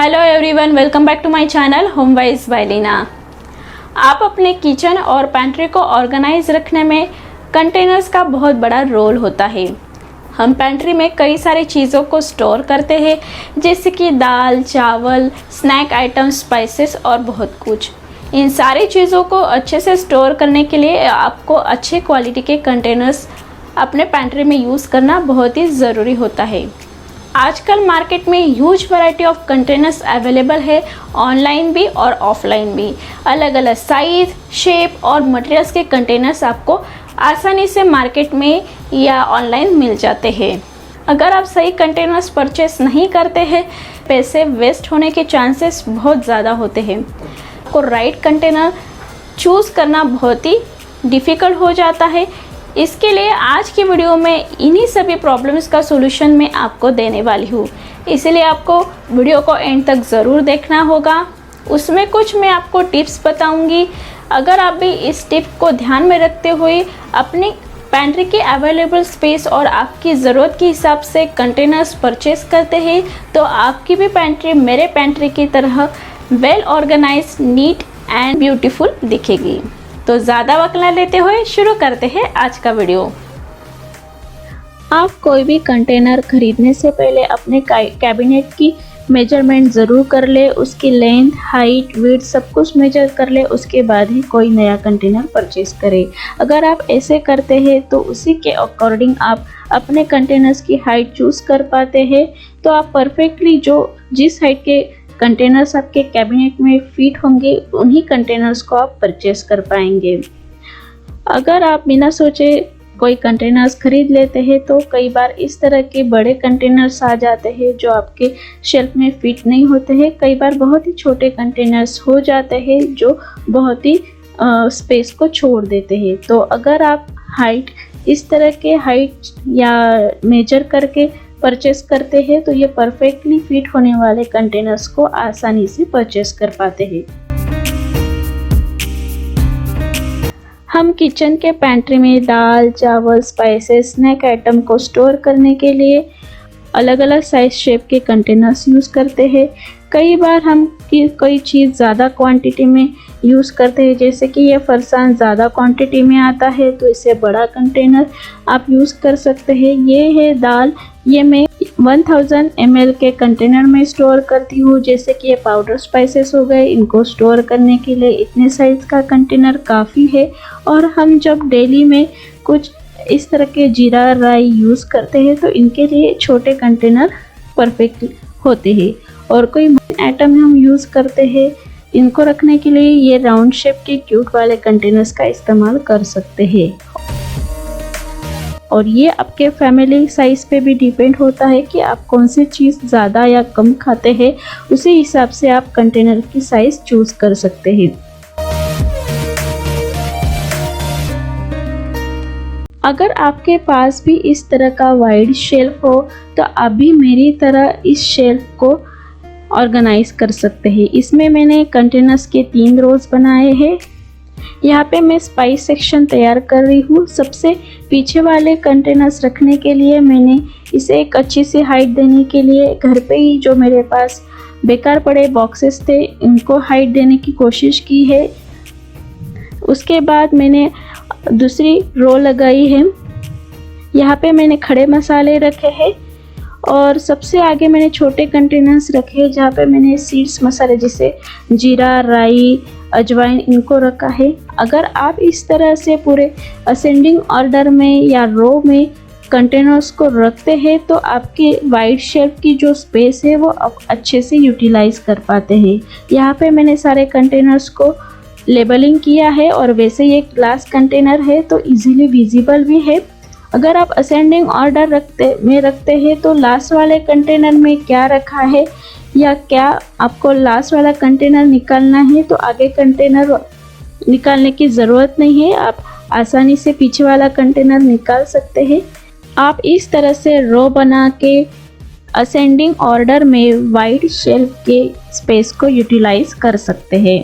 Hello everyone, welcome back to my channel home wise by Leena. आप अपने kitchen और pantry को ऑर्गेनाइज रखने में कंटेनर्स का बहुत बड़ा रोल होता है। हम पैंट्री में कई सारी चीज़ों को स्टोर करते हैं, जैसे कि दाल, चावल, स्नैक आइटम, स्पाइसेस और बहुत कुछ। इन सारी चीज़ों को अच्छे से स्टोर करने के लिए आपको अच्छे क्वालिटी के कंटेनर्स अपने पैंट्री में यूज़ करना बहुत ही ज़रूरी होता है। आजकल मार्केट में huge variety of containers available है, ऑनलाइन भी और ऑफलाइन भी। अलग अलग साइज़, शेप और मटेरियल्स के कंटेनर्स आपको आसानी से मार्केट में या ऑनलाइन मिल जाते हैं। अगर आप सही कंटेनर्स परचेस नहीं करते हैं, पैसे वेस्ट होने के चांसेस बहुत ज़्यादा होते हैं। आपको राइट कंटेनर चूज़ करना बहुत ही डिफ़िकल्ट हो जाता है। इसके लिए आज की वीडियो में इन्हीं सभी प्रॉब्लम्स का सॉल्यूशन मैं आपको देने वाली हूँ, इसलिए आपको वीडियो को एंड तक ज़रूर देखना होगा। उसमें कुछ मैं आपको टिप्स बताऊँगी। अगर आप भी इस टिप को ध्यान में रखते हुए अपनी पैंट्री के अवेलेबल स्पेस और आपकी ज़रूरत के हिसाब से कंटेनर्स परचेस करते हैं, तो आपकी भी पैंट्री मेरे पैंट्री की तरह well organize, neat and beautiful दिखेगी। तो ज़्यादा वक्त न लेते हुए शुरू करते हैं आज का वीडियो। आप कोई भी कंटेनर खरीदने से पहले अपने कैबिनेट की मेजरमेंट ज़रूर कर ले। उसकी लेंथ, हाइट, विड्थ सब कुछ मेजर कर ले, उसके बाद ही कोई नया कंटेनर परचेज करें। अगर आप ऐसे करते हैं तो उसी के अकॉर्डिंग आप अपने कंटेनर्स की हाइट चूज़ कर पाते हैं। तो आप परफेक्टली जिस हाइट के कंटेनर्स आपके कैबिनेट में फिट होंगे, उन्हीं कंटेनर्स को आप परचेस कर पाएंगे। अगर आप बिना सोचे कोई कंटेनर्स खरीद लेते हैं तो कई बार इस तरह के बड़े कंटेनर्स आ जाते हैं जो आपके शेल्फ में फिट नहीं होते हैं। कई बार बहुत ही छोटे कंटेनर्स हो जाते हैं जो बहुत ही स्पेस को छोड़ देते हैं। तो अगर आप हाइट इस तरह के हाइट या मेजर करके परचेस करते हैं तो ये परफेक्टली फिट होने वाले कंटेनर्स को आसानी से परचेस कर पाते हैं। हम किचन के पैंट्री में दाल, चावल, स्पाइसेस, स्नैक आइटम को स्टोर करने के लिए अलग अलग साइज शेप के कंटेनर्स यूज़ करते हैं। कई बार हम कोई चीज़ ज़्यादा क्वांटिटी में यूज़ करते हैं, जैसे कि ये फरसान ज़्यादा क्वांटिटी में आता है तो इसे बड़ा कंटेनर आप यूज़ कर सकते हैं। ये है दाल, ये मैं 1000 ml के कंटेनर में स्टोर करती हूँ। जैसे कि ये पाउडर स्पाइसेस हो गए, इनको स्टोर करने के लिए इतने साइज़ का कंटेनर काफ़ी है। और हम जब डेली में कुछ इस तरह के जीरा, राई यूज़ करते हैं तो इनके लिए छोटे कंटेनर परफेक्ट होते हैं। और कोई आइटम हम यूज़ करते हैं, इनको रखने के लिए ये राउंड शेप के क्यूट वाले कंटेनर्स का इस्तेमाल कर सकते हैं। और ये आपके फैमिली साइज़ पे भी डिपेंड होता है कि आप कौन सी चीज़ ज़्यादा या कम खाते हैं, उसी हिसाब से आप कंटेनर की साइज़ चूज़ कर सकते हैं। अगर आपके पास भी इस तरह का वाइड शेल्फ हो तो आप भी मेरी तरह इस शेल्फ को ऑर्गेनाइज कर सकते हैं। इसमें मैंने कंटेनर्स के 3 रोज़ बनाए हैं। यहाँ पे मैं स्पाइस सेक्शन तैयार कर रही हूँ। सबसे पीछे वाले कंटेनर्स रखने के लिए मैंने इसे एक अच्छी सी हाइट देने के लिए घर पे ही जो मेरे पास बेकार पड़े बॉक्सेस थे, इनको हाइट देने की कोशिश की है। उसके बाद मैंने दूसरी रो लगाई है। यहाँ पे मैंने खड़े मसाले रखे हैं और सबसे आगे मैंने छोटे कंटेनर्स रखे जहाँ पे मैंने सीड्स मसाले जैसे जीरा, राई, अजवाइन इनको रखा है। अगर आप इस तरह से पूरे असेंडिंग ऑर्डर में या रो में कंटेनर्स को रखते हैं तो आपके वाइड शेल्फ की जो स्पेस है वो आप अच्छे से यूटिलाइज कर पाते हैं। यहाँ पे मैंने सारे कंटेनर्स को लेबलिंग किया है और वैसे ये ग्लास कंटेनर है तो इजीली विजिबल भी है। अगर आप असेंडिंग ऑर्डर रखते हैं तो लास्ट वाले कंटेनर में क्या रखा है या क्या आपको लास्ट वाला कंटेनर निकालना है तो आगे कंटेनर निकालने की ज़रूरत नहीं है, आप आसानी से पीछे वाला कंटेनर निकाल सकते हैं। आप इस तरह से रो बना के असेंडिंग ऑर्डर में वाइड शेल्फ के स्पेस को यूटिलाइज कर सकते हैं।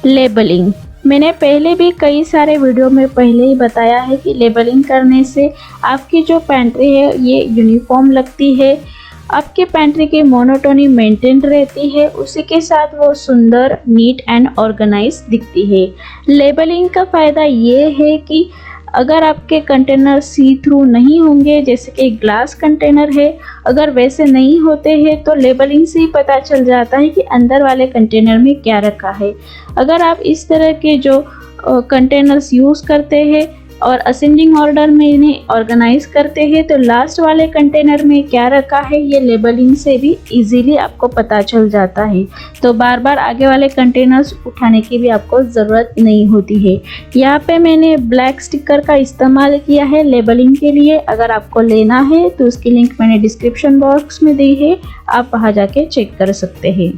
लेबलिंग मैंने पहले भी कई सारे वीडियो में पहले ही बताया है कि लेबलिंग करने से आपकी जो पैंट्री है ये यूनिफॉर्म लगती है। आपके पेंट्री की मोनोटोनी मेंटेन रहती है, उसी के साथ वो सुंदर, नीट एंड ऑर्गेनाइज दिखती है। लेबलिंग का फ़ायदा ये है कि अगर आपके कंटेनर सी थ्रू नहीं होंगे, जैसे कि ग्लास कंटेनर है, अगर वैसे नहीं होते हैं तो लेबलिंग से ही पता चल जाता है कि अंदर वाले कंटेनर में क्या रखा है। अगर आप इस तरह के जो कंटेनर्स यूज़ करते हैं और असेंडिंग ऑर्डर में इन्हें ऑर्गेनाइज करते हैं तो लास्ट वाले कंटेनर में क्या रखा है ये लेबलिंग से भी इजीली आपको पता चल जाता है। तो बार बार आगे वाले कंटेनर्स उठाने की भी आपको ज़रूरत नहीं होती है। यहाँ पे मैंने ब्लैक स्टिकर का इस्तेमाल किया है लेबलिंग के लिए। अगर आपको लेना है तो उसकी लिंक मैंने डिस्क्रिप्शन बॉक्स में दी है, आप वहाँ जाके चेक कर सकते हैं।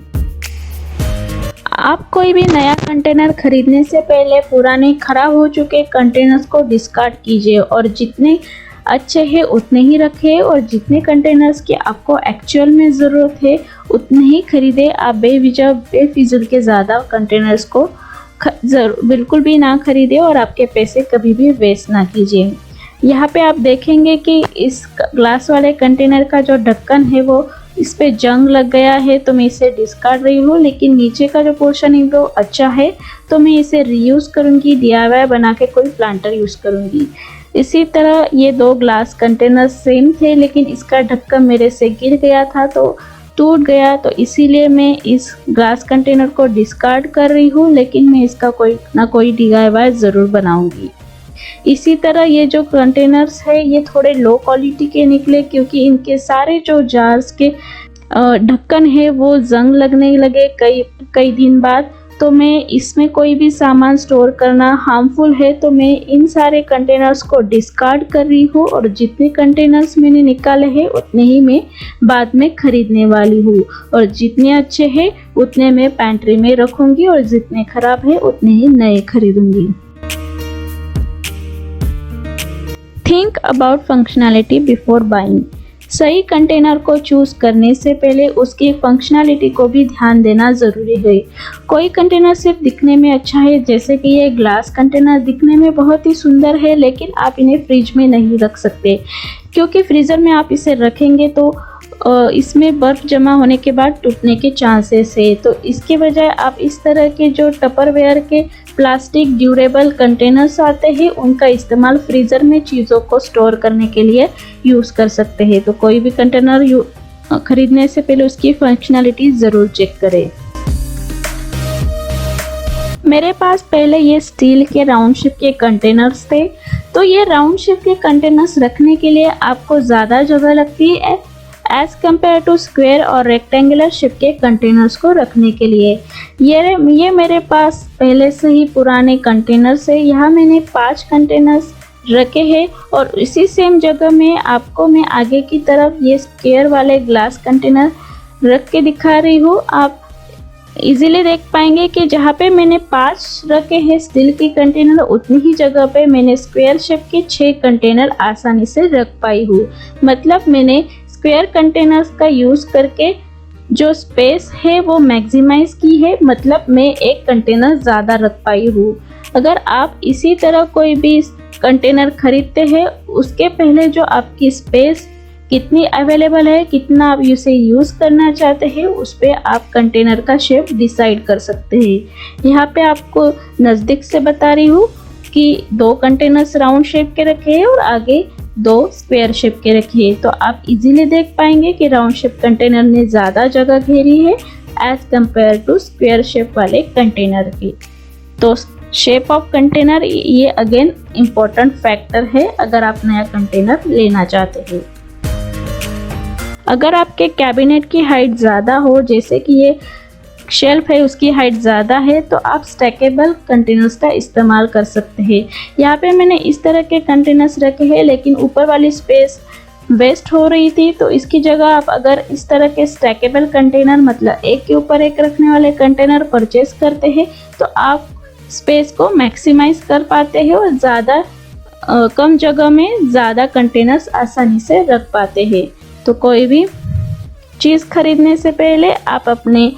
आप कोई भी नया कंटेनर खरीदने से पहले पुराने खराब हो चुके कंटेनर्स को डिस्कार्ड कीजिए और जितने अच्छे हैं उतने ही रखें और जितने कंटेनर्स की आपको एक्चुअल में ज़रूरत है उतने ही खरीदें। आप बेफिजूल के ज़्यादा कंटेनर्स को बिल्कुल भी ना खरीदें और आपके पैसे कभी भी वेस्ट ना कीजिए। यहाँ पे आप देखेंगे कि इस ग्लास वाले कंटेनर का जो ढक्कन है वो इस पे जंग लग गया है, तो मैं इसे डिस्कार्ड रही हूँ, लेकिन नीचे का जो पोर्शन है वो अच्छा है तो मैं इसे रीयूज़ करूँगी, DIY बना के कोई प्लांटर यूज़ करूँगी। इसी तरह ये दो ग्लास कंटेनर सेम थे, लेकिन इसका ढक्कन मेरे से गिर गया था तो टूट गया, तो इसीलिए मैं इस ग्लास कंटेनर को डिस्कार्ड कर रही हूँ, लेकिन मैं इसका कोई ना कोई DIY ज़रूर बनाऊँगी। इसी तरह ये जो कंटेनर्स है ये थोड़े लो क्वालिटी के निकले, क्योंकि इनके सारे जो जार्स के ढक्कन है वो जंग लगने लगे कई दिन बाद। तो मैं इसमें कोई भी सामान स्टोर करना हार्मफुल है, तो मैं इन सारे कंटेनर्स को डिस्कार्ड कर रही हूँ और जितने कंटेनर्स मैंने निकाले हैं उतने ही मैं बाद में खरीदने वाली हूँ और जितने अच्छे हैं उतने मैं पेंट्री में रखूँगी और जितने खराब है उतने ही नए खरीदूँगी। Think about functionality before buying. सही कंटेनर को चूज़ करने से पहले उसकी फंक्शनैलिटी को भी ध्यान देना ज़रूरी है। कोई कंटेनर सिर्फ दिखने में अच्छा है, जैसे कि ये ग्लास कंटेनर दिखने में बहुत ही सुंदर है, लेकिन आप इन्हें फ्रिज में नहीं रख सकते, क्योंकि फ्रीज़र में आप इसे रखेंगे तो इसमें बर्फ़ जमा होने के बाद टूटने के चांसेस है। तो इसके बजाय आप इस तरह के जो टपरवेयर के प्लास्टिक ड्यूरेबल कंटेनर्स आते हैं उनका इस्तेमाल फ्रीज़र में चीज़ों को स्टोर करने के लिए यूज़ कर सकते हैं। तो कोई भी कंटेनर खरीदने से पहले उसकी फंक्शनैलिटी ज़रूर चेक करें। मेरे पास पहले ये स्टील के राउंड शेप के कंटेनर्स थे, तो ये राउंड शेप के कंटेनर्स रखने के लिए आपको ज़्यादा जगह लगती है एज़ कम्पेयर टू स्क्वायर और रेक्टेंगुलर शेप के कंटेनर्स को रखने के लिए। ये मेरे पास पहले से ही पुराने कंटेनर्स है। यहाँ मैंने 5 कंटेनर्स रखे हैं और इसी सेम जगह में आपको मैं आगे की तरफ ये स्क्वायर वाले ग्लास कंटेनर रख के दिखा रही हूँ। आप इजीली देख पाएंगे कि जहाँ पे मैंने 5 रखे हैं स्टील के कंटेनर, उतनी ही जगह पे मैंने स्क्वायर शेप के 6 कंटेनर आसानी से रख पाई हूँ। मतलब मैंने स्क्वायर कंटेनर्स का यूज़ करके जो स्पेस है वो मैक्सिमाइज की है, मतलब मैं एक कंटेनर ज़्यादा रख पाई हूँ। अगर आप इसी तरह कोई भी कंटेनर खरीदते हैं, उसके पहले जो आपकी स्पेस कितनी अवेलेबल है, कितना आप इसे यूज़ करना चाहते हैं, उस पर आप कंटेनर का शेप डिसाइड कर सकते हैं। यहाँ पे आपको नज़दीक से बता रही हूँ कि 2 कंटेनर्स राउंड शेप के रखे हैं और आगे 2 स्क्वायर शेप के रखे हैं। तो आप इजीली देख पाएंगे कि राउंड शेप कंटेनर ने ज़्यादा जगह घेरी है as compare to square shape वाले कंटेनर की। तो शेप ऑफ कंटेनर ये अगेन इम्पोर्टेंट फैक्टर है अगर आप नया कंटेनर लेना चाहते हैं। अगर आपके कैबिनेट की हाइट ज़्यादा हो, जैसे कि ये शेल्फ है उसकी हाइट ज़्यादा है, तो आप स्टैकेबल कंटेनर्स का इस्तेमाल कर सकते हैं। यहाँ पे मैंने इस तरह के कंटेनर्स रखे हैं, लेकिन ऊपर वाली स्पेस वेस्ट हो रही थी, तो इसकी जगह आप अगर इस तरह के स्टैकेबल कंटेनर, मतलब एक के ऊपर एक रखने वाले कंटेनर परचेस करते हैं, तो आप स्पेस को मैक्सिमाइज कर पाते हैं और ज़्यादा कम जगह में ज़्यादा कंटेनर्स आसानी से रख पाते हैं। तो कोई भी चीज़ खरीदने से पहले आप अपने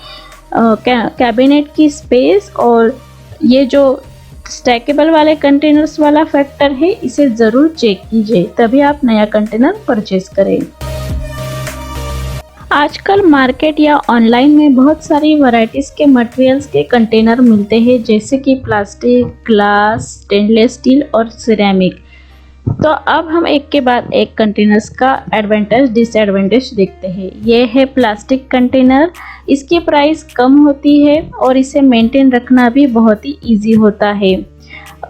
कैबिनेट की स्पेस और ये जो स्टैकेबल वाले कंटेनर्स वाला फैक्टर है इसे ज़रूर चेक कीजिए, तभी आप नया कंटेनर परचेस करें। आजकल मार्केट या ऑनलाइन में बहुत सारी वैरायटीज़ के मटेरियल्स के कंटेनर मिलते हैं, जैसे कि प्लास्टिक, ग्लास, स्टेनलेस स्टील और सिरेमिक। तो अब हम एक के बाद एक कंटेनर्स का एडवांटेज डिसएडवांटेज देखते हैं। ये है प्लास्टिक कंटेनर। इसकी प्राइस कम होती है और इसे मेंटेन रखना भी बहुत ही इजी होता है।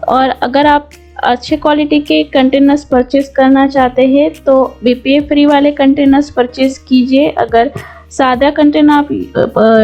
और अगर आप अच्छे क्वालिटी के कंटेनर्स परचेस करना चाहते हैं तो BPA फ्री वाले कंटेनर्स परचेस कीजिए। अगर सादा कंटेनर आप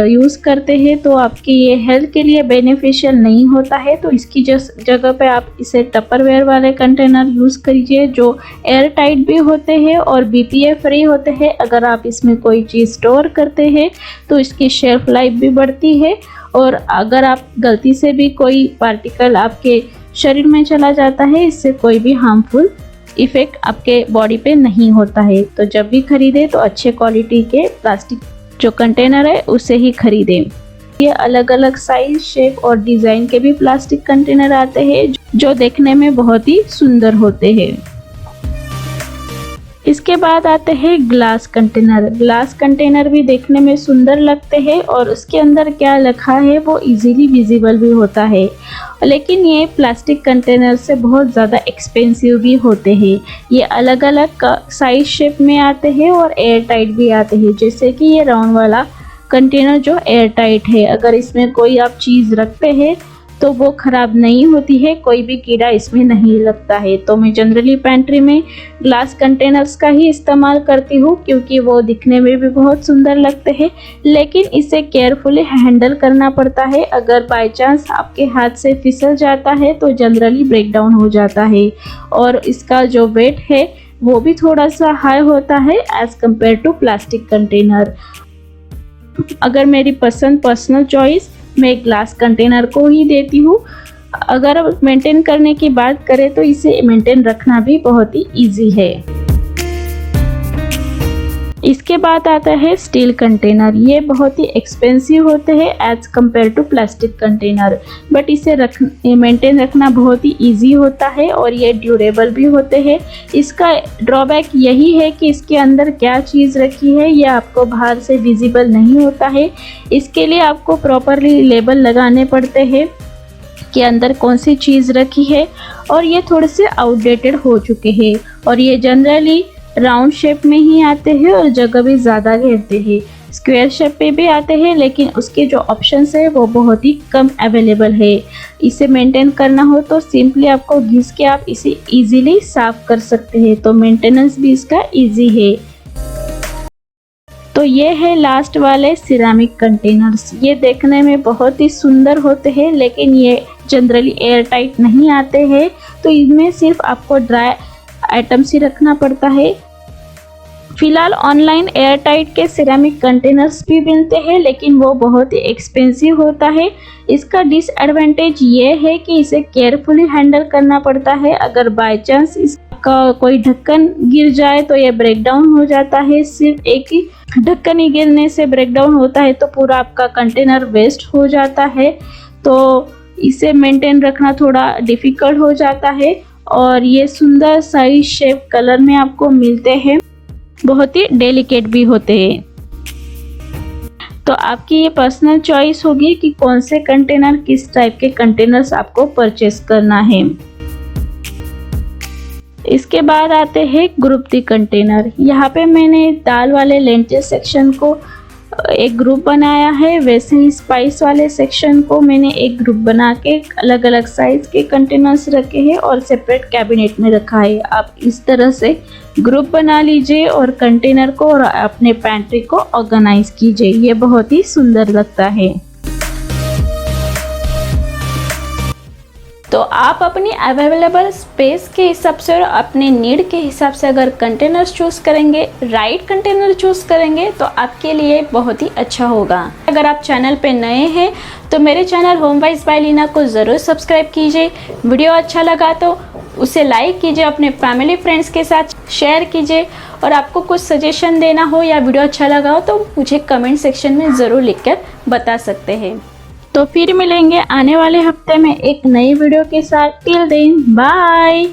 यूज़ करते हैं तो आपकी ये हेल्थ के लिए बेनिफिशियल नहीं होता है, तो इसकी जगह पे आप इसे टपरवेयर वाले कंटेनर यूज़ करिए जो एयर टाइट भी होते हैं और BPA फ्री होते हैं। अगर आप इसमें कोई चीज़ स्टोर करते हैं तो इसकी शेल्फ लाइफ भी बढ़ती है, और अगर आप गलती से भी कोई पार्टिकल आपके शरीर में चला जाता है, इससे कोई भी हार्मफुल इफ़ेक्ट आपके बॉडी पे नहीं होता है। तो जब भी खरीदें तो अच्छे क्वालिटी के प्लास्टिक जो कंटेनर है उसे ही खरीदें। ये अलग अलग साइज, शेप और डिज़ाइन के भी प्लास्टिक कंटेनर आते हैं जो देखने में बहुत ही सुंदर होते हैं। इसके बाद आते हैं ग्लास कंटेनर। ग्लास कंटेनर भी देखने में सुंदर लगते हैं और उसके अंदर क्या रखा है वो इजीली विजिबल भी होता है, लेकिन ये प्लास्टिक कंटेनर से बहुत ज़्यादा एक्सपेंसिव भी होते हैं। ये अलग अलग साइज शेप में आते हैं और एयर टाइट भी आते हैं, जैसे कि ये राउंड वाला कंटेनर जो एयर टाइट है। अगर इसमें कोई आप चीज़ रखते हैं तो वो ख़राब नहीं होती है, कोई भी कीड़ा इसमें नहीं लगता है। तो मैं जनरली पेंट्री में ग्लास कंटेनर्स का ही इस्तेमाल करती हूँ, क्योंकि वो दिखने में भी बहुत सुंदर लगते हैं, लेकिन इसे केयरफुली हैंडल करना पड़ता है। अगर बाय चांस आपके हाथ से फिसल जाता है तो जनरली ब्रेक डाउन हो जाता है, और इसका जो वेट है वो भी थोड़ा सा हाई होता है as compare to plastic container. अगर मेरी पर्सनल चॉइस, मैं ग्लास कंटेनर को ही देती हूँ। अगर मेंटेन करने की बात करें तो इसे मेंटेन रखना भी बहुत ही इजी है। इसके बाद आता है स्टील कंटेनर। ये बहुत ही एक्सपेंसिव होते हैं as compare to plastic container, but इसे मेंटेन रखना बहुत ही इजी होता है और ये ड्यूरेबल भी होते हैं। इसका ड्रॉबैक यही है कि इसके अंदर क्या चीज़ रखी है ये आपको बाहर से विजिबल नहीं होता है। इसके लिए आपको प्रॉपरली लेबल लगाने पड़ते हैं कि अंदर कौन सी चीज़ रखी है, और ये थोड़े से आउटडेटेड हो चुके हैं। और ये जनरली राउंड शेप में ही आते हैं और जगह भी ज़्यादा घेरते हैं। स्क्वायर शेप पे भी आते हैं, लेकिन उसके जो ऑप्शंस है वो बहुत ही कम अवेलेबल है। इसे मेंटेन करना हो तो सिंपली आपको घिस के आप इसे इजीली साफ कर सकते हैं, तो मेंटेनेंस भी इसका इजी है। तो ये है लास्ट वाले सिरेमिक कंटेनर्स। ये देखने में बहुत ही सुंदर होते हैं, लेकिन ये जनरली एयर टाइट नहीं आते हैं, तो इनमें सिर्फ आपको ड्राई आइटम्स ही रखना पड़ता है। फिलहाल ऑनलाइन एयर टाइट के सिरेमिक कंटेनर्स भी मिलते हैं, लेकिन वो बहुत ही एक्सपेंसिव होता है। इसका डिसएडवांटेज ये है कि इसे केयरफुली हैंडल करना पड़ता है। अगर बाय चांस इसका कोई ढक्कन गिर जाए तो ये ब्रेक डाउन हो जाता है। सिर्फ एक ही ढक्कन ही गिरने से ब्रेक डाउन होता है तो पूरा आपका कंटेनर वेस्ट हो जाता है, तो इसे मेंटेन रखना थोड़ा डिफ़िकल्ट हो जाता है। और ये सुंदर साइज, शेप, कलर में आपको मिलते हैं, बहुत ही डेलिकेट भी होते हैं। तो आपकी ये पर्सनल चॉइस होगी कि कौन से कंटेनर, किस टाइप के कंटेनर्स आपको परचेस करना है। इसके बाद आते हैं ग्रुप दी कंटेनर। यहाँ पे मैंने दाल वाले लेंटिल सेक्शन को एक ग्रुप बनाया है, वैसे ही स्पाइस वाले सेक्शन को मैंने एक ग्रुप बना के अलग अलग साइज के कंटेनर्स रखे हैं और सेपरेट कैबिनेट में रखा है। आप इस तरह से ग्रुप बना लीजिए और कंटेनर को और अपने पैंट्री को ऑर्गेनाइज कीजिए, ये बहुत ही सुंदर लगता है। तो आप अपनी अवेलेबल स्पेस के हिसाब से और अपने नीड के हिसाब से अगर कंटेनर्स चूज़ करेंगे, राइट कंटेनर चूज़ करेंगे तो आपके लिए बहुत ही अच्छा होगा। अगर आप चैनल पे नए हैं तो मेरे channel home wise by Leena को ज़रूर सब्सक्राइब कीजिए। वीडियो अच्छा लगा तो उसे लाइक कीजिए, अपने फैमिली फ्रेंड्स के साथ शेयर कीजिए, और आपको कुछ सजेशन देना हो या वीडियो अच्छा लगा हो तो मुझे कमेंट सेक्शन में ज़रूर लिखकर बता सकते हैं। तो फिर मिलेंगे आने वाले हफ्ते में एक नई वीडियो के साथ। Till then bye.